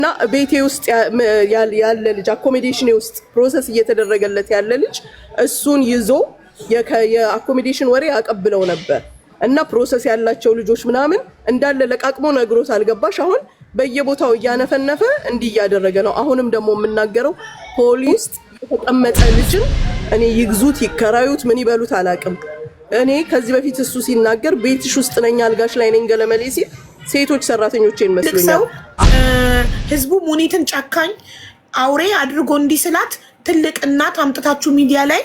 እና ቤቴ ውስጥ ያለ ልጅ አኮሞዴሽን ውስጥ ፕሮሰስ እየተደረገለት ያለ ልጅ እሱን ይዞ የአኮሞዴሽን ወሬ አቀብለው ነበር እና ፕሮሰስ ያላቸው ልጆች ምናምን እንዳለ ለቃቅሞ ነግሮት አልገባሽ። አሁን በየቦታው እያነፈነፈ እንዲህ እያደረገ ነው። አሁንም ደግሞ የምናገረው ፖሊስ የተቀመጠ ልጅን እኔ ይግዙት ይከራዩት ምን ይበሉት አላቅም። እኔ ከዚህ በፊት እሱ ሲናገር ቤትሽ ውስጥ ነኝ አልጋሽ ላይ ነኝ ገለመሌ ሲል ሴቶች ሰራተኞቼን መስሎኛል። ህዝቡ ሙኒትን ጨካኝ አውሬ አድርጎ እንዲስላት ትልቅ እናት አምጥታችሁ ሚዲያ ላይ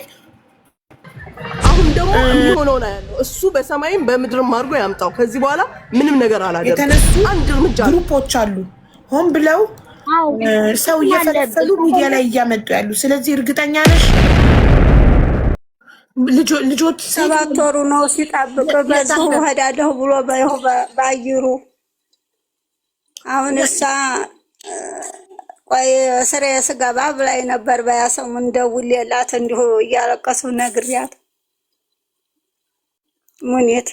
አሁን ደግሞ የሚሆነው ነው ያለው። እሱ በሰማይም በምድርም አድርጎ ያምጣው። ከዚህ በኋላ ምንም ነገር አላደረገም። የተነሱ አንድ እርምጃ ግሩፖች አሉ ሆን ብለው ሰው እየፈለፈሉ ሚዲያ ላይ እያመጡ ያሉ። ስለዚህ እርግጠኛ ነሽ ልጆች 7 ወሩ ነው ሲጣብቅ በዛው ሄዳለሁ ብሎ ባይሩ አሁን እሳ ቆይ ስሬ ስገባ ብላይ ነበር በያሰው ምን ደውልላት እንዲሁ እያለቀሱ ነግሪያት ሙኒት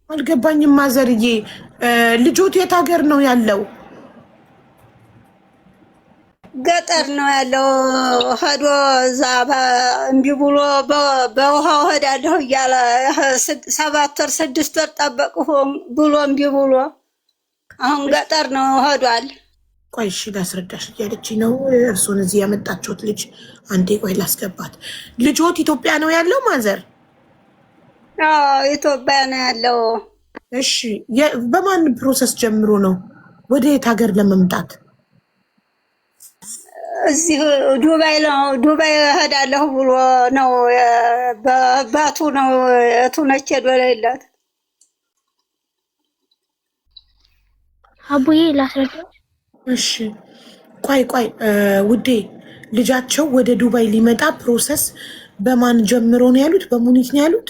አልገባኝም። ማዘርዬ ልጆት የት ሀገር ነው ያለው? ገጠር ነው ያለው። ሄዶ ዛባ እንቢ ብሎ በውሃው ሄዳለሁ እያለ 7 ወር 6 ወር ጠበቅሁ ብሎ እንቢ ብሎ አሁን ገጠር ነው ሄዷል። ቆይ እሺ ላስረዳሽ እያለች ነው እርሱን እዚህ ያመጣችሁት ልጅ። አንዴ ቆይ ላስገባት። ልጆት ኢትዮጵያ ነው ያለው ማዘር? አዎ ኢትዮጵያ ነው ያለው። እሺ በማን ፕሮሰስ ጀምሮ ነው ወደ የት ሀገር ለመምጣት? እዚህ ዱባይ ነው። ዱባይ ሄዳለሁ ብሎ ነው በባቱ ነው እቱነች ዶላይላት። አቡዬ ላስረዳሽ። እሺ ቆይ ውዴ ልጃቸው ወደ ዱባይ ሊመጣ ፕሮሰስ በማን ጀምሮ ነው ያሉት? በሙኒት ነው ያሉት?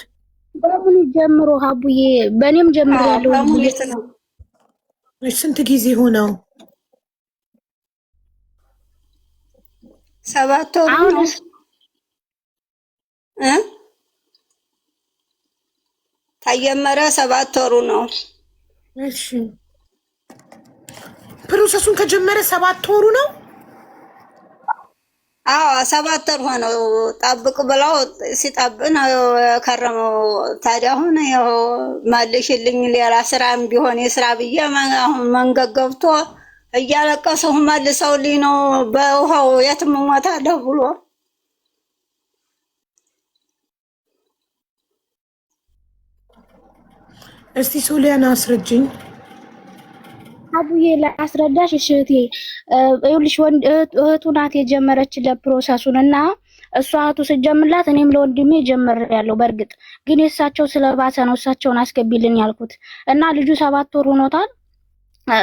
በሙኒት ጀምሮ አቡዬ በእኔም ጀምሮ ያለው በሙኒት ነው። ስንት ጊዜ ሆነው? 7 ወር ነው። ተጀመረ 7 ወሩ ነው። እሺ ፕሮሰሱን ከጀመረ 7 ወሩ ነው። አዎ 7 ወር ሆነው ጠብቅ ብለው ሲጠብቅ ነው ከረመው። ታዲያ አሁን ያው መልሽልኝ ሌላ ስራም ቢሆን የስራ ብዬ አሁን መንገድ ገብቶ እያለቀሰሁ መልሰውልኝ ነው በውሃው የትም እሞታለሁ ብሎ። እስቲ ሶሊያና አስረጅኝ። አቡዬ ላስረዳሽ። እሺ እህቴ ይኸውልሽ እህቱ ናት የጀመረችለት ፕሮሰሱን እና እሷ እህቱ ስትጀምርላት እኔም ለወንድሜ ጀምሬያለሁ። በእርግጥ ግን የእሳቸው ስለባሰ ነው እሳቸውን አስገቢልን ያልኩት እና ልጁ 7 ወር ሆኖታል።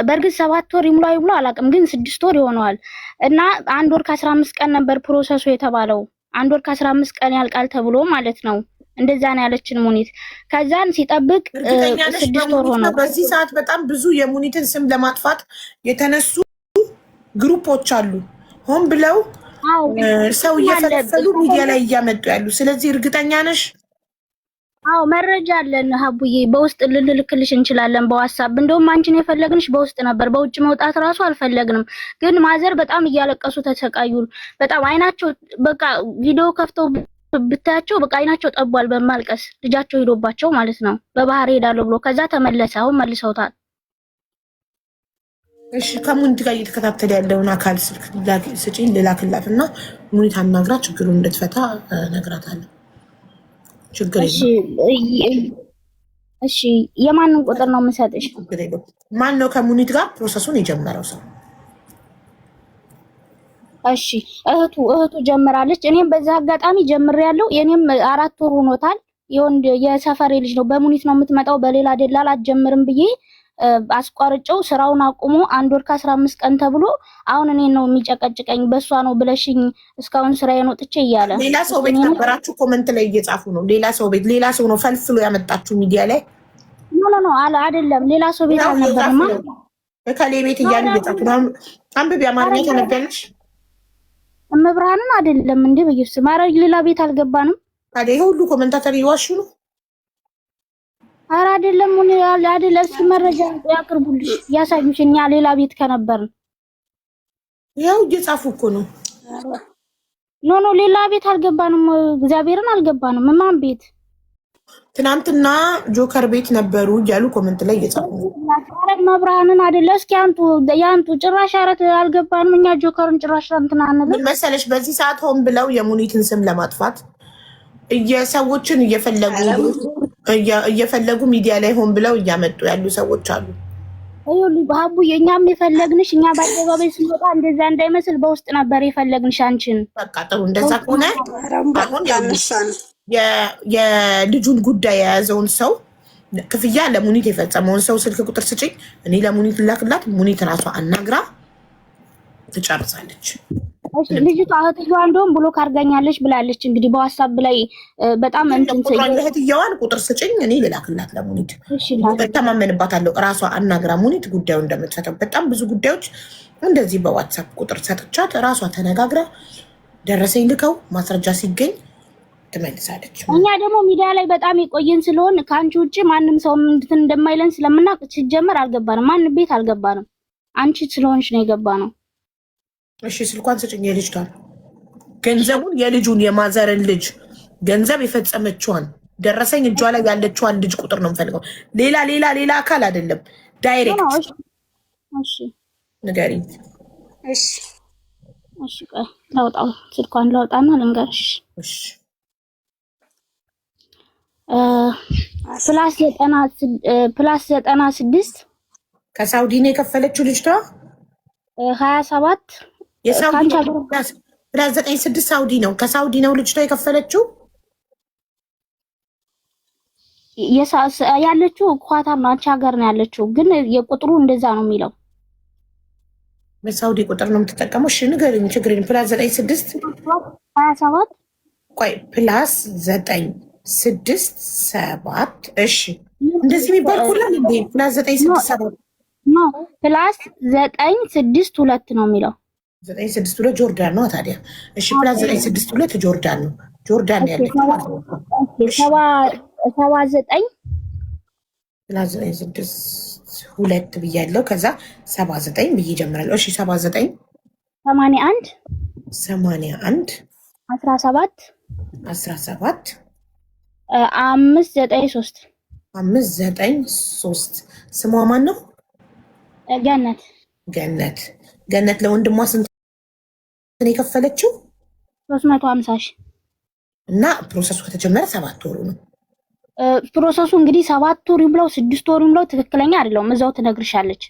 በእርግጥ 7 ወር ይሙላ ይሙላ አላውቅም፣ ግን 6 ወር ይሆነዋል እና 1 ወር ከ15 ቀን ነበር ፕሮሰሱ የተባለው። 1 ወር ከ15 ቀን ያልቃል ተብሎ ማለት ነው። እንደዛ ነው ያለችን ሙኒት። ከዛን ሲጠብቅ 6 ወር ሆነው። በዚህ ሰዓት በጣም ብዙ የሙኒትን ስም ለማጥፋት የተነሱ ግሩፖች አሉ ሆን ብለው ሰው እየፈለፈሉ ሚዲያ ላይ እያመጡ ያሉ። ስለዚህ እርግጠኛ ነሽ? አዎ መረጃ አለን ሀቡዬ፣ በውስጥ ልልክልሽ እንችላለን በዋትስአፕ። እንደውም አንቺን የፈለግንሽ በውስጥ ነበር፣ በውጭ መውጣት ራሱ አልፈለግንም። ግን ማዘር በጣም እያለቀሱ ተሰቃዩ። በጣም አይናቸው በቃ ቪዲዮ ከፍተው ብታያቸው በቃ አይናቸው ጠቧል በማልቀስ ልጃቸው ሄዶባቸው ማለት ነው። በባህር ሄዳለሁ ብሎ ከዛ ተመለሰ። አሁን መልሰውታል። እሺ ከሙኒት ጋር እየተከታተለ ያለውን አካል ስልክ ስጪኝ ልላክላት እና ሙኒት አናግራ ችግሩን እንድትፈታ ነግራታለሁ። ችግር የለም። እሺ የማንን ቁጥር ነው የምሰጥሽ? ማን ነው ከሙኒት ጋር ፕሮሰሱን የጀመረው ሰው? እሺ እህቱ ጀምራለች። እኔም በዛ አጋጣሚ ጀምሬያለሁ። የኔም 4 ወር ሆኖታል። የሰፈሬ ልጅ ነው። በሙኒት ነው የምትመጣው፣ በሌላ ደላላ አትጀምርም ብዬ አስቋርጨው ስራውን አቁሞ 1 ወር ከ15 ቀን ተብሎ አሁን እኔን ነው የሚጨቀጭቀኝ። በሷ ነው ብለሽኝ እስካሁን ስራዬን ወጥቼ እያለ ሌላ ሰው ቤት ነበራችሁ። ኮመንት ላይ እየጻፉ ነው። ሌላ ሰው ነው ፈልፍሎ ያመጣችሁ ሚዲያ ላይ። ኖ አይደለም፣ ሌላ ሰው ቤት አልነበረማ። በካሌ ቤት እያሉ እየጻፉ ነው። አንብቢ፣ አማርኛ ተነበልሽ? መብራንን አይደለም እንዴ? በኢየሱስ ማረግ ሌላ ቤት አልገባንም። ታዲያ ይሄ ሁሉ ኮመንታተር ይዋሹ ነው። ኧረ አይደለም አይደለም። እስኪ መረጃ ያቅርቡልሽ ያሳዩሽ። እኛ ሌላ ቤት ከነበርን ያው እየጻፉ እኮ ነው። ኖ ሌላ ቤት አልገባንም። እግዚአብሔርን አልገባንም። ማን ቤት? ትናንትና ጆከር ቤት ነበሩ እያሉ ኮመንት ላይ እየጻፉ ነው። መብርሃንን አይደለ? እስኪ ያንቱ ጭራሽ አረት አልገባንም። እኛ ጆከርን ጭራሽ እንትና አንልም መሰለሽ። በዚህ ሰዓት ሆን ብለው የሙኒትን ስም ለማጥፋት ሰዎችን እየፈለጉ ሚዲያ ላይ ሆን ብለው እያመጡ ያሉ ሰዎች አሉ። ሀቡ የኛም የፈለግንሽ እኛ በአደባባይ ስንወጣ እንደዛ እንዳይመስል በውስጥ ነበር የፈለግንሽ አንቺን። በቃ ጥሩ። እንደዛ ከሆነ አሁን የልጁን ጉዳይ የያዘውን ሰው ክፍያ ለሙኒት የፈጸመውን ሰው ስልክ ቁጥር ስጪኝ፣ እኔ ለሙኒት ላክላት። ሙኒት ራሷ አናግራ ትጨርሳለች። ልጅቷ እህትየዋ እንደውም ብሎክ አድርጋኛለች ብላለች። እንግዲህ በዋትስአፕ ላይ በጣም እንትን እህትየዋን ቁጥር ስጭኝ እኔ ልላክላት ለሙኒት። እተማመንባታለሁ። ራሷ አናግራ ሙኒት ጉዳዩ እንደምትፈተው በጣም ብዙ ጉዳዮች እንደዚህ በዋትስአፕ ቁጥር ሰጥቻት ራሷ ተነጋግራ ደረሰኝ ልከው ማስረጃ ሲገኝ ትመልሳለች። እኛ ደግሞ ሚዲያ ላይ በጣም የቆየን ስለሆን ከአንቺ ውጭ ማንም ሰው እንትን እንደማይለን ስለምናውቅ ሲጀመር አልገባንም። ማንም ቤት አልገባንም። አንቺ ስለሆንሽ ነው የገባ ነው። እሺ ስልኳን ስጭኝ። የልጅቷን ገንዘቡን የልጁን የማዘርን ልጅ ገንዘብ የፈጸመችዋን ደረሰኝ እጇ ላይ ያለችዋን ልጅ ቁጥር ነው የምፈልገው። ሌላ አካል አይደለም። ዳይሬክት እሺ ንገሪኝ። እሺ ቆይ ላውጣው፣ ስልኳን ላውጣና ልንገርሽ። እሺ ፕላስ 96 ከሳውዲ ነው የከፈለችው ልጅቷ 27 የሳውዲ ፕላስ 96 ሳውዲ ነው። ከሳውዲ ነው ልጅቷ የከፈለችው። ያለችው ኳታር ነው፣ አንቺ ሀገር ነው ያለችው። ግን የቁጥሩ እንደዛ ነው የሚለው። በሳውዲ ቁጥር ነው የምትጠቀመው። እሺ ንገሪኝ፣ ችግር የለም። ፕላስ 96 27 ቆይ ፕላስ 967 እሺ፣ እንደዚህ የሚባል ኩላል እንዴ? ፕላስ 967 ኖ ፕላስ 962 ነው የሚለው። 962 ጆርዳን ነው ታዲያ። እሺ ፕላስ 962 ጆርዳን ነው። ጆርዳን ያለችው ማለት ነው። 79 ፕላስ 962 ብያለሁ። ከዛ 79 ብዬ ጀምራለሁ። እሺ 79 81 17 593 ስሟ ማን ነው? ገነት ለወንድሟ ስንት ነው የከፈለችው? 350 ሺህ እና ፕሮሰሱ ከተጀመረ 7 ወሩ ነው። ፕሮሰሱ እንግዲህ 7 ወር ይብለው 6 ወር ይብለው ትክክለኛ አይደለም። እዛው ትነግርሻለች።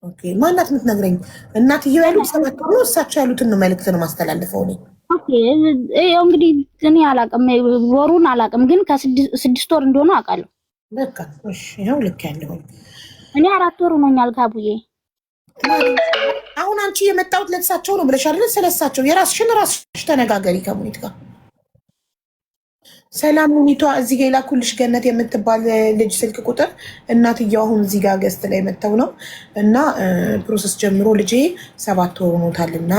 ኦኬ ማናት የምትነግረኝ? እናትየው ያሉት 7 ወር ነው። እሳቸው ያሉትን ነው መልዕክት ነው ማስተላለፈው እኔ። ኦኬ ያው እንግዲህ እኔ አላውቅም፣ ወሩን አላውቅም፣ ግን ከ6 ወር እንደሆነ አውቃለሁ። በቃ እሺ ይኸው ልክ ያለው እኔ 4 ወር ሆኖኛል ጋቡዬ። አሁን አንቺ የመጣሁት ለእሳቸው ነው ብለሽ አይደል? ስለሳቸው የራስሽን ራስሽ ተነጋገሪ ከሙኒት ጋር። ሰላም ሙኒቷ፣ እዚህ ጋር የላኩልሽ ገነት የምትባል ልጅ ስልክ ቁጥር እናትየው አሁን እዚህ ጋር ገስት ላይ መተው ነው እና ፕሮሰስ ጀምሮ ልጄ 7 ወር ሆኖታልና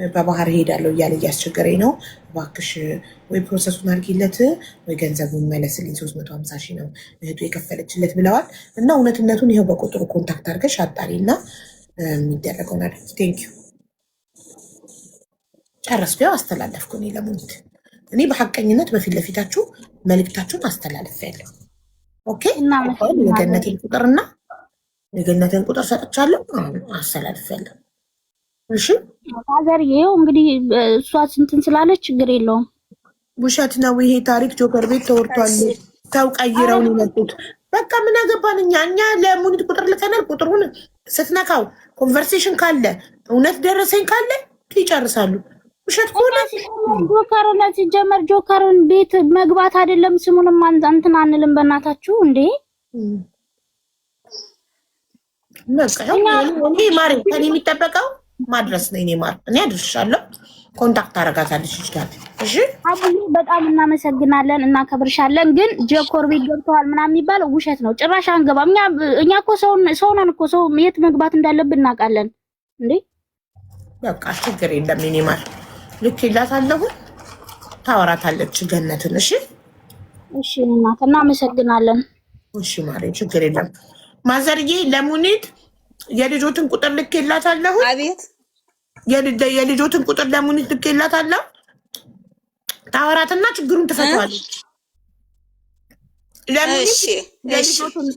በባህር ሄዳለሁ እያለ እያስቸገረኝ ነው። እባክሽ ወይ ፕሮሰሱን አድርጊለት ወይ ገንዘቡን መለስልኝ። 350 ሺህ ነው እህቱ የከፈለችለት ብለዋል። እና እውነትነቱን ይኸው በቁጥሩ ኮንታክት አድርገሽ አጣሪ እና የሚደረገውን አድርጊ። ቴንኪዩ ጨረስኩ። ያው አስተላለፍኩ እኔ ለሙኒት። እኔ በሐቀኝነት በፊት ለፊታችሁ መልእክታችሁን አስተላልፌያለሁ። ኦኬ የገነትን ቁጥርና የገነትን ቁጥር ሰጥቻለሁ፣ አስተላልፌያለሁ። እሺ ሀገር ይሄው እንግዲህ እሷ እንትን ስላለች ችግር የለውም። ውሸት ነው ይሄ ታሪክ። ጆከር ቤት ተወርቷል። ሰው ቀይረው ነው የመጡት። በቃ ምን አገባን እኛ ለሙኒት ቁጥር ልከናል። ቁጥሩን ስትነካው ኮንቨርሴሽን ካለ እውነት ደረሰኝ ካለ ይጨርሳሉ። ውሸት ከሆነ ጆከርን ሲጀመር ጆከርን ቤት መግባት አይደለም ስሙንም እንትን አንልም። በእናታችሁ እንዴ እኔ ማሪ ከኔ የሚጠበቀው ማድረስ ነው። እኔ ማር እኔ አድርሻለሁ። ኮንታክት አረጋታለች ይችላል። እሺ አቡዬ በጣም እናመሰግናለን፣ እናከብርሻለን። ግን ጆከር ቤት ገብተዋል ምናምን የሚባለው ውሸት ነው። ጭራሽ አንገባም። እኛ እኮ ሰው ነን እኮ ሰው የት መግባት እንዳለብን እናውቃለን እንዴ። በቃ ችግር የለም። እኔ ማር ልክ ይላታለሁ፣ ታወራታለች ገነትን። እሺ እሺ እናት እናመሰግናለን። እሺ ማለት ችግር የለም። ማዘርዬ ለሙኒት የልጆትን ቁጥር ልኬላታለሁ። አቤት የልጆትን ቁጥር ለሙኒት ልኬላታለሁ። ታወራትና ችግሩን ትፈታዋለች።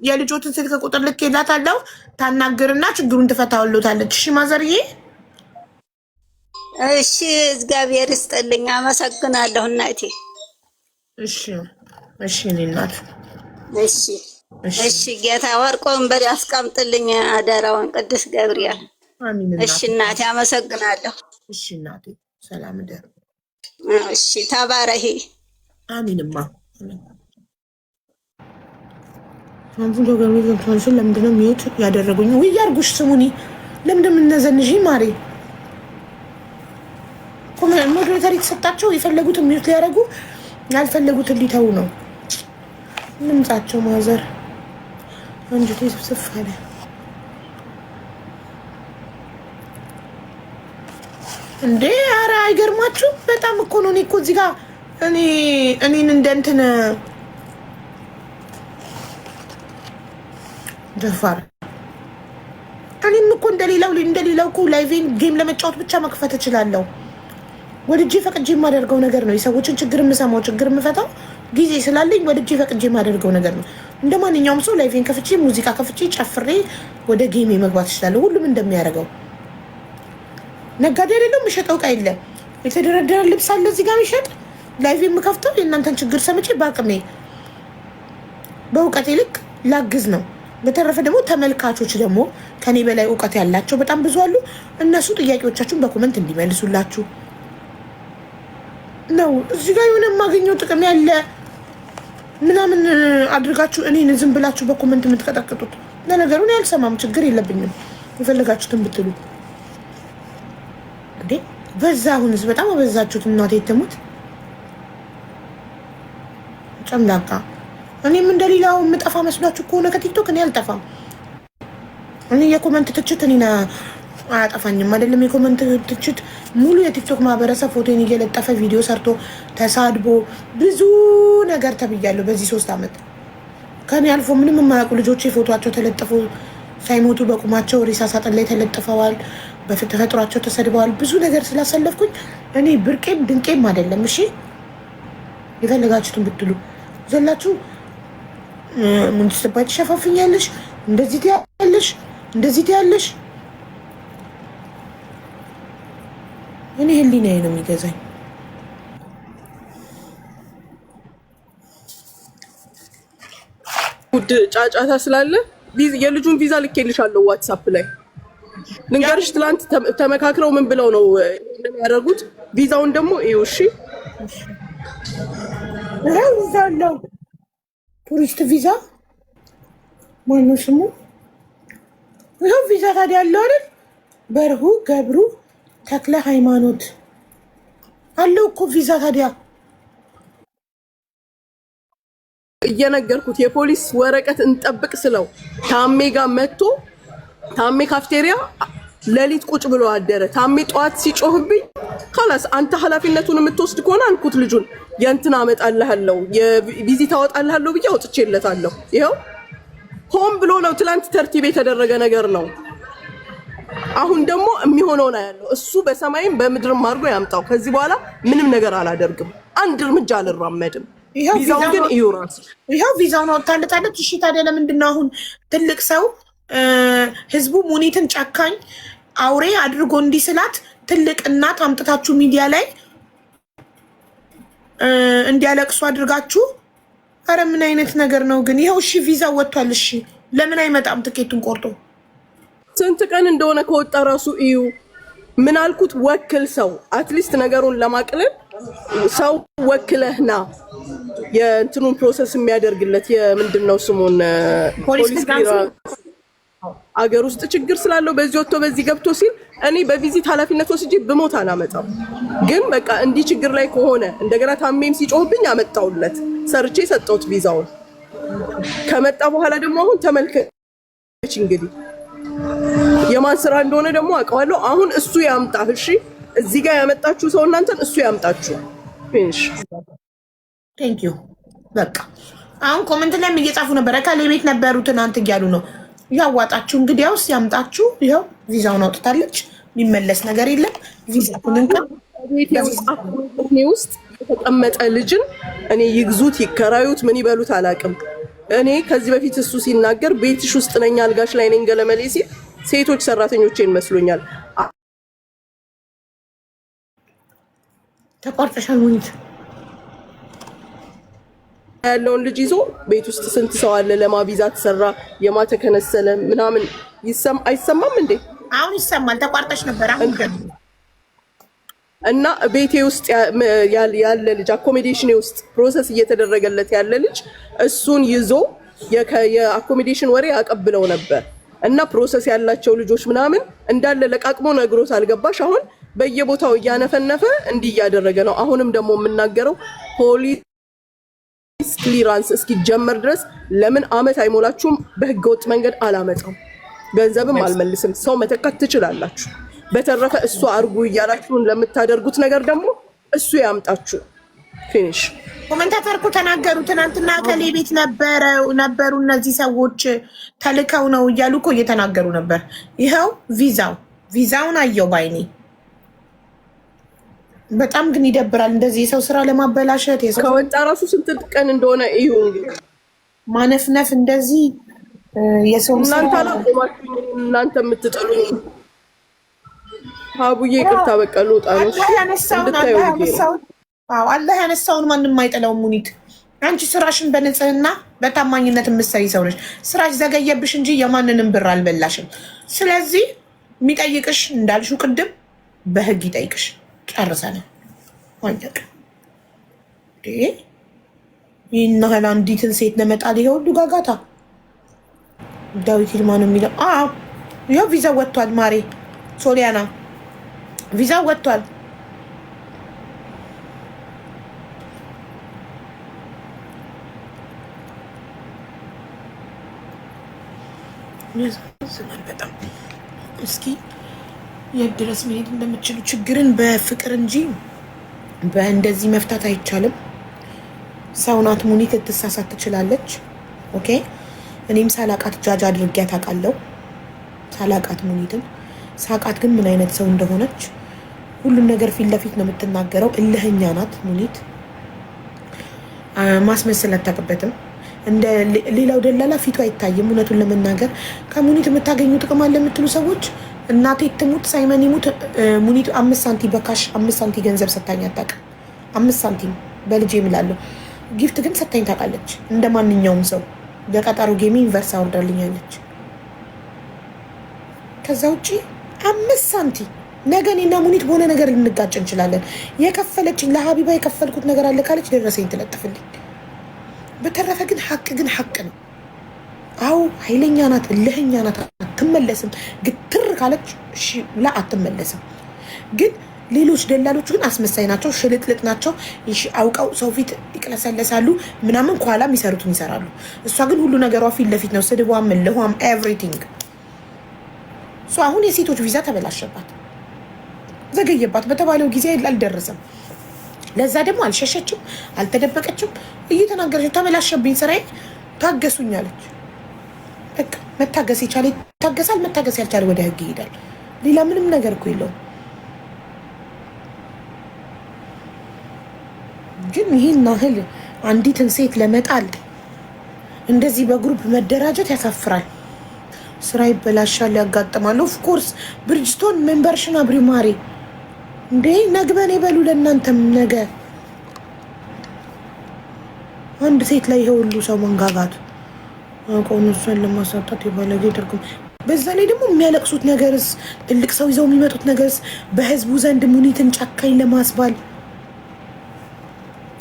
የልጆትን ስልክ ቁጥር ልኬላታለሁ። ታናግርና ችግሩን ትፈታዋለታለች። እሺ ማዘርዬ። እሺ እግዚአብሔር ይስጥልኝ። አመሰግናለሁ እናቴ። እሺ እሺ እኔ እናት እሺ እሺ ጌታ ወርቆን በል ያስቀምጥልኝ አደራውን ቅዱስ ገብርኤል። እሺ እናቴ አመሰግናለሁ። እሺ እናቴ ሰላም ደር። እሺ ተባረሂ። አሚንማ አንቺ ለገርሚ ተንሽን ለምንድነው ሚዩት ያደረጉኝ? ወይ ያርጉሽ ስሙኒ ለምንድነው የምነዘንጂ ማሪ ሞዴሬተር የተሰጣቸው የፈለጉትን ሚዩት ሊያደርጉ ያልፈለጉትን ሊተው ነው። ንምጻቸው ማዘር አንጀቴ ስፍስፍ አለ። እንዴ ኧረ አይገርማችሁ? በጣም እኮ ነው። እኔ እኮ እዚህ ጋር እኔን እንደ እንትን ደፋር እኔም እኮ እንደሌላው እኮ ላይቬን ጌም ለመጫወት ብቻ መክፈት እችላለሁ። ወድጄ ፈቅጄ የማደርገው ነገር ነው። የሰዎችን ችግር የምሰማው ችግር የምፈታው ጊዜ ስላለኝ ወድጄ ፈቅጄ የማደርገው ነገር ነው። እንደ ማንኛውም ሰው ላይቬን ከፍቼ ሙዚቃ ከፍቼ ጨፍሬ ወደ ጌሜ መግባት እችላለሁ። ሁሉም እንደሚያደርገው ነጋዴ አይደለም። የምሸጠው ዕቃ የለም። የተደረደረ ልብስ አለ እዚህ ጋር የሚሸጥ ላይቬን የምከፍተው የእናንተን ችግር ሰምቼ በአቅሜ በእውቀቴ ልክ ላግዝ ነው። በተረፈ ደግሞ ተመልካቾች ደግሞ ከኔ በላይ እውቀት ያላቸው በጣም ብዙ አሉ። እነሱ ጥያቄዎቻችሁን በኮመንት እንዲመልሱላችሁ ነው። እዚህ ጋር የሆነ የማገኘው ጥቅም ያለ ምናምን አድርጋችሁ እኔን ዝም ብላችሁ በኮመንት የምትቀጠቅጡት። ለነገሩ እኔ አልሰማም፣ ችግር የለብኝም። የፈለጋችሁትን ብትሉ እንዴ በዛ። አሁንስ በጣም አበዛችሁት። እናቴ ትሙት ጨምላቃ። እኔም እንደሌላው የምጠፋ መስሏችሁ ከሆነ ከቲክቶክ እኔ አልጠፋም። እኔ የኮመንት ትችት እኔን አያጠፋኝም። አይደለም የኮመንት ትችት ሙሉ የቲክቶክ ማህበረሰብ ፎቶን እየለጠፈ ቪዲዮ ሰርቶ ተሳድቦ ብዙ ነገር ተብያለሁ በዚህ 3 ዓመት። ከኔ አልፎ ምንም የማያውቁ ልጆች ፎቶቸው ተለጥፎ ሳይሞቱ በቁማቸው ሬሳ ሳጥን ላይ ተለጥፈዋል። በተፈጥሯቸው ተሰድበዋል። ብዙ ነገር ስላሳለፍኩኝ እኔ ብርቄም ድንቄም አይደለም። እሺ የፈለጋችሁትን ብትሉ ዘላችሁ ምን ትሰባች ሸፋፍኛለሽ፣ እንደዚህ ትያለሽ፣ እንደዚህ ትያለሽ። እኔ ህሊናዬ ነው የሚገዛኝ። ውድ ጫጫታ ስላለ የልጁን ቪዛ ልኬልሻለሁ ዋትስአፕ ላይ ልንገርሽ። ትላንት ተመካክረው ምን ብለው ነው እንደሚያደርጉት። ቪዛውን ደግሞ ይኸው። እሺ ቪዛ አለው ቱሪስት ቪዛ ማነው ስሙ? ይኸው ቪዛ ታዲያ አለው አይደል? በርሁ ገብሩ ተክለ ሃይማኖት አለው እኮ ቪዛ ታዲያ። እየነገርኩት የፖሊስ ወረቀት እንጠብቅ ስለው ታሜ ጋር መጥቶ ታሜ ካፍቴሪያ ሌሊት ቁጭ ብሎ አደረ። ታሜ ጠዋት ሲጮህብኝ خلاص አንተ ኃላፊነቱን የምትወስድ ከሆነ አንኩት ልጁን የእንትን አመጣልሃለሁ የቪዚት አወጣልሃለሁ ብዬ አውጥቼለታለሁ። ይኸው ሆም ብሎ ነው ትላንት ተርቲብ የተደረገ ነገር ነው። አሁን ደግሞ የሚሆነው ነው ያለው። እሱ በሰማይም በምድርም አድርጎ ያምጣው። ከዚህ በኋላ ምንም ነገር አላደርግም፣ አንድ እርምጃ አልራመድም። ቪዛው ግን ይውራስ። ይኸው ቪዛውን አወጣለታለች። እሺ ታዲያ ለምንድን ነው አሁን ትልቅ ሰው ህዝቡ ሙኒትን ጨካኝ አውሬ አድርጎ እንዲስላት ትልቅ እናት አምጥታችሁ ሚዲያ ላይ እንዲያለቅሱ አድርጋችሁ? አረ ምን አይነት ነገር ነው ግን? ይኸው እሺ ቪዛው ወጥቷል። እሺ ለምን አይመጣም ትኬቱን ቆርጦ? ስንት ቀን እንደሆነ ከወጣ ራሱ እዩ። ምን አልኩት? ወክል ሰው አትሊስት ነገሩን ለማቅለል ሰው ወክለህና የእንትኑን ፕሮሰስ የሚያደርግለት የምንድነው ስሙን ፖሊስ አገር ውስጥ ችግር ስላለው በዚህ ወጥቶ በዚህ ገብቶ ሲል እኔ በቪዚት ኃላፊነት ወስጄ ብሞት አላመጣም። ግን በቃ እንዲህ ችግር ላይ ከሆነ እንደገና ታሜም ሲጮህብኝ አመጣውለት ሰርቼ ሰጠሁት ቪዛውን። ከመጣ በኋላ ደግሞ አሁን ተመልከች እንግዲህ የማን ስራ እንደሆነ ደግሞ አውቀዋለሁ። አሁን እሱ ያምጣ። እሺ እዚህ ጋር ያመጣችሁ ሰው እናንተን እሱ ያምጣችሁ። እሺ ቴንክ ዩ። በቃ አሁን ኮሜንት ላይም እየጻፉ ነበር ከሌ ቤት ነበሩ ትናንት እያሉ ነው። ያዋጣችሁ እንግዲያውስ ያምጣችሁ። ይኸው ቪዛውን አውጥታለች። የሚመለስ ነገር የለም። ቪዛውን ውስጥ የተቀመጠ ልጅን እኔ ይግዙት ይከራዩት ምን ይበሉት አላውቅም። እኔ ከዚህ በፊት እሱ ሲናገር ቤትሽ ውስጥ ነኝ አልጋሽ ላይ ነኝ ገለመሌ ሲል ሴቶች ሰራተኞቼን መስሎኛል። ተቆርጠሻል ሙኒት ያለውን ልጅ ይዞ ቤት ውስጥ ስንት ሰው አለ? ለማ ቪዛ ተሰራ የማ ተከነሰለ ምናምን አይሰማም እንዴ? አሁን ይሰማል። ተቋርጠሽ ነበር አሁን እና ቤቴ ውስጥ ያለ ልጅ አኮሞዴሽን ውስጥ ፕሮሰስ እየተደረገለት ያለ ልጅ እሱን ይዞ የአኮሞዴሽን ወሬ አቀብለው ነበር እና ፕሮሰስ ያላቸው ልጆች ምናምን እንዳለ ለቃቅሞ ነግሮት አልገባሽ። አሁን በየቦታው እያነፈነፈ እንዲህ እያደረገ ነው። አሁንም ደግሞ የምናገረው ፖሊስ ክሊራንስ እስኪጀመር ድረስ ለምን አመት አይሞላችሁም? በህገወጥ መንገድ አላመጣም፣ ገንዘብም አልመልስም። ሰው መተካት ትችላላችሁ። በተረፈ እሱ አርጉ እያላችሁን ለምታደርጉት ነገር ደግሞ እሱ ያምጣችሁ። ፊኒሽ። ኮሜንታተር እኮ ተናገሩ። ትናንትና ከሌ ቤት ነበሩ እነዚህ ሰዎች ተልከው ነው እያሉ እኮ እየተናገሩ ነበር። ይኸው ቪዛውን አየው ባይኔ። በጣም ግን ይደብራል እንደዚህ የሰው ስራ ለማበላሸት። ከወጣ ራሱ ስንት ቀን እንደሆነ እዩ። ማነፍነፍ እንደዚህ የሰው እናንተ አላቆማችሁ። እናንተ የምትጠሉ አቡዬ ይቅርታ በቃ ልወጣ ነው። አላህ ያነሳውን ማንም አይጠላውም። ሙኒት አንቺ ስራሽን በንጽህና በታማኝነት የምትሰሪ ሰው ነሽ። ስራሽ ዘገየብሽ እንጂ የማንንም ብር አልበላሽም። ስለዚህ የሚጠይቅሽ እንዳልሽው ቅድም በህግ ይጠይቅሽ። ጨርሰናል። ወንጀል ይህን ያህል አንዲትን ሴት ለመጣል ይሄ ሁሉ ጋጋታ። ዳዊት ይልማ ነው የሚለው። ይኸው ቪዛ ወጥቷል። ማሬ ሶሊያና ቪዛ ወጥቷል። በጣም እስኪ የት ድረስ መሄድ እንደምችሉ ችግርን በፍቅር እንጂ በእንደዚህ መፍታት አይቻልም። ሰው ናት ሙኒት፣ ልትሳሳት ትችላለች። ኦኬ እኔም ሳላቃት ጃጅ አድርጊያት አውቃለሁ። ሳላቃት ሙኒትን ሳቃት ግን ምን አይነት ሰው እንደሆነች ሁሉም ነገር ፊት ለፊት ነው የምትናገረው። እልህኛ ናት ሙኒት፣ ማስመሰል አታውቅበትም። እንደ ሌላው ደላላ ፊቱ አይታይም። እውነቱን ለመናገር ከሙኒት የምታገኙ ጥቅም አለ የምትሉ ሰዎች እናቴ ትሙት ሳይመን ይሙት ሙኒት 5 ሳንቲም በካሽ 5 ሳንቲም ገንዘብ ሰታኝ አታውቅም። 5 ሳንቲም በልጄ እምላለሁ። ጊፍት ግን ሰታኝ ታውቃለች። እንደ ማንኛውም ሰው በቀጠሮ ጌሚ ዩኒቨርስ አወርዳልኛለች። ከዛ ውጪ 5 ሳንቲም ነገ እኔና ሙኒት በሆነ ነገር ልንጋጭ እንችላለን። የከፈለችኝ ለሀቢባ የከፈልኩት ነገር አለ ካለች ደረሰኝ ትለጥፍልኝ። በተረፈ ግን ሀቅ ነው። አው ኃይለኛ ናት፣ እልህኛ ናት፣ አትመለስም። ግትር ካለች እሺ ላ አትመለስም። ግን ሌሎች ደላሎች ግን አስመሳይ ናቸው፣ ሽልጥልጥ ናቸው። እሺ አውቀው ሰው ፊት ይቅለሰለሳሉ ምናምን፣ ኋላ የሚሰሩትን ይሰራሉ። እሷ ግን ሁሉ ነገሯ ፊት ለፊት ነው። ስድቧም እልህዋም ኤቭሪቲንግ። አሁን የሴቶች ቪዛ ተበላሸባት፣ ዘገየባት። በተባለው ጊዜ አልደረሰም። ለዛ ደግሞ አልሸሸችም፣ አልተደበቀችም። እየተናገረች ተበላሸብኝ ስራዬ ታገሱኝ አለች። በቃ መታገስ የቻለ ይታገሳል፣ መታገስ ያልቻለ ወደ ህግ ይሄዳል። ሌላ ምንም ነገር እኮ የለውም። ግን ይህን ያህል አንዲትን ሴት ለመጣል እንደዚህ በግሩፕ መደራጀት ያሳፍራል። ስራ ይበላሻል፣ ያጋጥማል። ኦፍኮርስ ብሪጅስቶን ሜምበርሽን አብሪ ማሪ እንዴ ነግበኔ በሉ። ለእናንተም ነገ አንድ ሴት ላይ ይሄ ሁሉ ሰው መንጋጋቱ ቆንጆን ለማሳጣት የባለጌ ትርጉም። በዛ ላይ ደግሞ የሚያለቅሱት ነገርስ፣ ትልቅ ሰው ይዘው የሚመጡት ነገርስ በህዝቡ ዘንድ ሙኒትን ጨካኝ ለማስባል።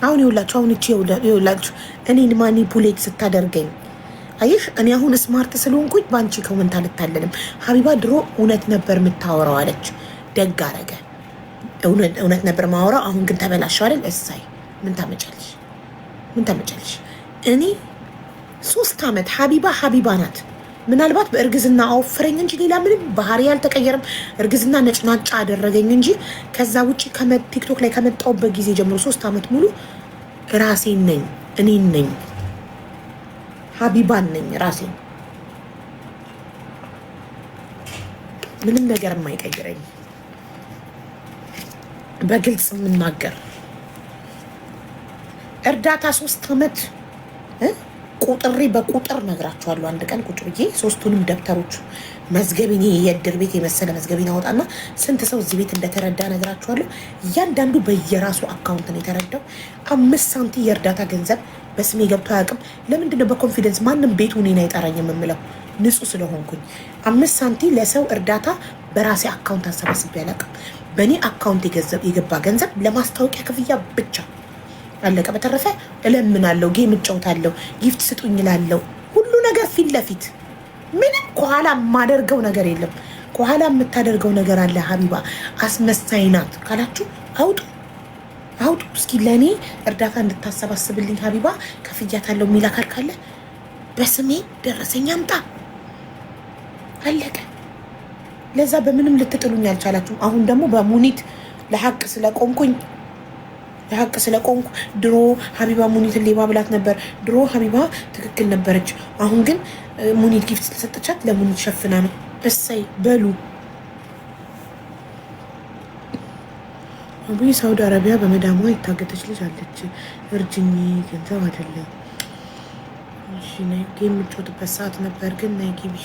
አሁን ይኸውላችሁ እኔን ማኒፑሌት ስታደርገኝ አየሽ። እኔ አሁን ስማርት ስለሆንኩኝ በአንቺ ኮመንት አልታለንም። ሀቢባ ድሮ እውነት ነበር የምታወራው አለች። ደግ አረገ። እውነት ነበር ማወራው። አሁን ግን ተበላሸው አይደል? እሳይ ምን ታመጫለሽ? እኔ 3 ዓመት ሀቢባ ናት። ምናልባት በእርግዝና አወፍረኝ እንጂ ሌላ ምንም ባህሪ አልተቀየረም። እርግዝና ነጭናጫ አደረገኝ እንጂ ከዛ ውጪ ቲክቶክ ላይ ከመጣሁበት ጊዜ ጀምሮ 3 ዓመት ሙሉ ራሴን ነኝ፣ እኔን ነኝ። ሀቢባን ነኝ ራሴ ምንም ነገር የማይቀይረኝ በግልጽ የምናገር እርዳታ 3 አመት ቁጥሬ በቁጥር ነግራችኋለሁ። አንድ ቀን ቁጭ ብዬ ሶስቱንም ደብተሮች መዝገቢኔ የእድር ቤት የመሰለ መዝገቢን አወጣና ስንት ሰው እዚህ ቤት እንደተረዳ ነግራችኋለሁ። እያንዳንዱ በየራሱ አካውንት ነው የተረዳው። 5 ሳንቲም የእርዳታ ገንዘብ በስሜ ገብቶ አያውቅም። ለምንድነው በኮንፊደንስ ማንም ቤቱ እኔን አይጠራኝም የምለው? ንጹህ ስለሆንኩኝ 5 ሳንቲም ለሰው እርዳታ በራሴ አካውንት አሰባስቤ አላውቅም። በእኔ አካውንት የገባ ገንዘብ ለማስታወቂያ ክፍያ ብቻ አለቀ። በተረፈ እለምናለሁ፣ ጌም እጫወታለሁ፣ ጊፍት ስጡኝ እላለሁ። ሁሉ ነገር ፊት ለፊት ምንም ከኋላ የማደርገው ነገር የለም። ከኋላ የምታደርገው ነገር አለ ሀቢባ አስመሳይ ናት ካላችሁ አውጡ። እስኪ ለእኔ እርዳታ እንድታሰባስብልኝ ሀቢባ ከፍያታለሁ የሚል አካል ካለ በስሜ ደረሰኝ አምጣ። አለቀ። ለዛ በምንም ልትጥሉኝ አልቻላችሁም። አሁን ደግሞ በሙኒት ለሀቅ ስለቆምኩ ድሮ ሀቢባ ሙኒትን ሌባ ብላት ነበር። ድሮ ሀቢባ ትክክል ነበረች። አሁን ግን ሙኒት ጊፍት ስለሰጠቻት ለሙኒት ሸፍና ነው። እሰይ በሉ። አቡዬ ሳውዲ አረቢያ በመዳሟ የታገተች ልጅ አለች። እርጅኝ ገንዘብ አይደለም። እሺ ነይ፣ የምትጮትበት ሰዓት ነበር ግን ነይ ግቢ።